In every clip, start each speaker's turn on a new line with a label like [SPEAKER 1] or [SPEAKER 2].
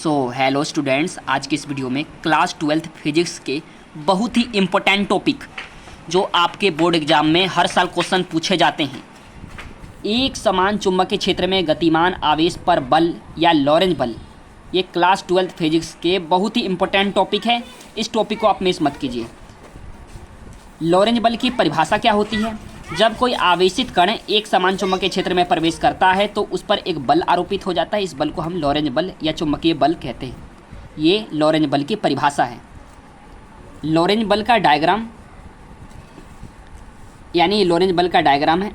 [SPEAKER 1] Hello students, आज की इस वीडियो में क्लास 12th फिजिक्स के बहुत ही इम्पोर्टेंट टॉपिक जो आपके बोर्ड एग्जाम में हर साल क्वेश्चन पूछे जाते हैं। एक समान चुंबकीय क्षेत्र में गतिमान आवेश पर बल या लॉरेंज बल, ये क्लास 12th फिजिक्स के बहुत ही इम्पोर्टेंट टॉपिक है। इस टॉपिक को आप मिस मत कीजिए। लॉरेंज बल की परिभाषा क्या होती है? जब कोई आवेशित कण एक समान चुंबकीय क्षेत्र में प्रवेश करता है तो उस पर एक बल आरोपित हो जाता है। इस बल को हम लॉरेंज बल या चुंबकीय बल कहते हैं। ये लॉरेंज बल की परिभाषा है। लॉरेंज बल का डायग्राम, यानी लॉरेंज बल का डायग्राम है।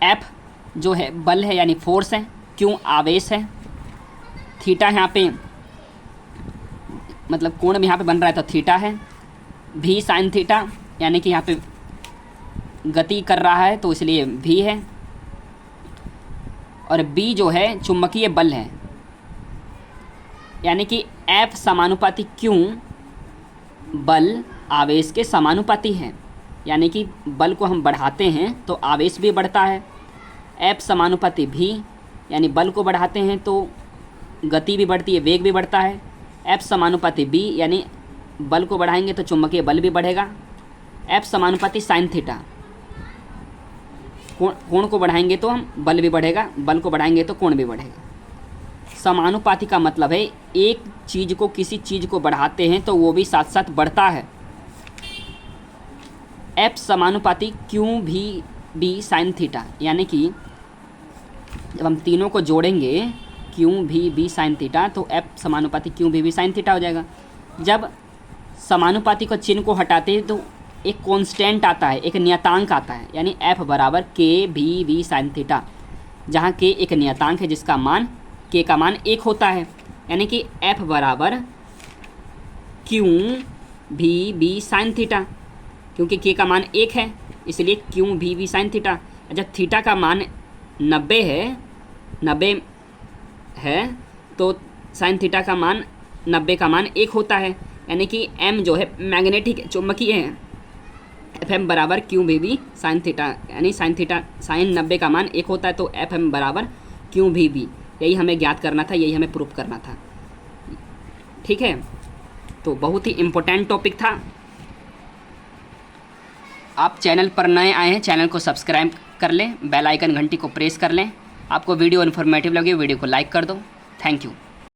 [SPEAKER 1] एफ जो है बल है यानी फोर्स है, क्यू आवेश है, थीटा यहाँ पे मतलब कोण में यहाँ पे बन रहा है तो थीटा है, भी साइन थीटा यानी कि यहाँ पे गति कर रहा है तो इसलिए भी है, और बी जो है चुंबकीय बल है यानी कि एफ समानुपाती क्यू बल आवेश के समानुपाती है। यानी कि बल को हम बढ़ाते हैं तो आवेश भी बढ़ता है। एफ समानुपाती भी यानी बल को बढ़ाते हैं तो गति भी बढ़ती है, वेग भी बढ़ता है। एफ समानुपाती बी यानी बल को बढ़ाएंगे तो चुंबकीय बल भी बढ़ेगा। एफ समानुपाती साइन थीटा, कोण को बढ़ाएंगे तो हम बल भी बढ़ेगा, बल को बढ़ाएंगे तो कोण भी बढ़ेगा। समानुपाती का मतलब है एक चीज़ को किसी चीज़ को बढ़ाते हैं तो वो भी साथ साथ बढ़ता है। एफ समानुपाती क्यू भी बी साइन थीटा, यानी कि जब हम तीनों को जोड़ेंगे क्यू भी बी साइन थीटा तो एफ समानुपाती क्यू भी साइन थीटा हो जाएगा। जब समानुपाती को चिन्ह को हटाते हैं तो एक कांस्टेंट आता है, एक नियतांक आता है, यानी एफ बराबर के भी वी साइन थीटा, जहाँ के एक नियतांक है जिसका मान के का मान 1 होता है। यानी कि एफ बराबर क्यू भी वी साइन थीटा, क्योंकि के का मान 1 है इसलिए क्यू भी वी साइन थीटा। जब थीटा का मान 90 है तो साइन थीटा का मान 90 का मान 1 होता है। यानी कि एम जो है मैग्नेटिक चुंबकीय है। एफ एम बराबर क्यू भी वी साइन थीटा, यानी साइन थीटा साइन 90 का मान 1 होता है तो एफ एम बराबर क्यू भी वी, यही हमें ज्ञात करना था, यही हमें प्रूफ करना था। ठीक है, तो बहुत ही इम्पोर्टेंट टॉपिक था। आप चैनल पर नए आए हैं, चैनल को सब्सक्राइब कर लें, बेल आइकन घंटी को प्रेस कर लें। आपको वीडियो इन्फॉर्मेटिव लगे वीडियो को लाइक कर दो। Thank you.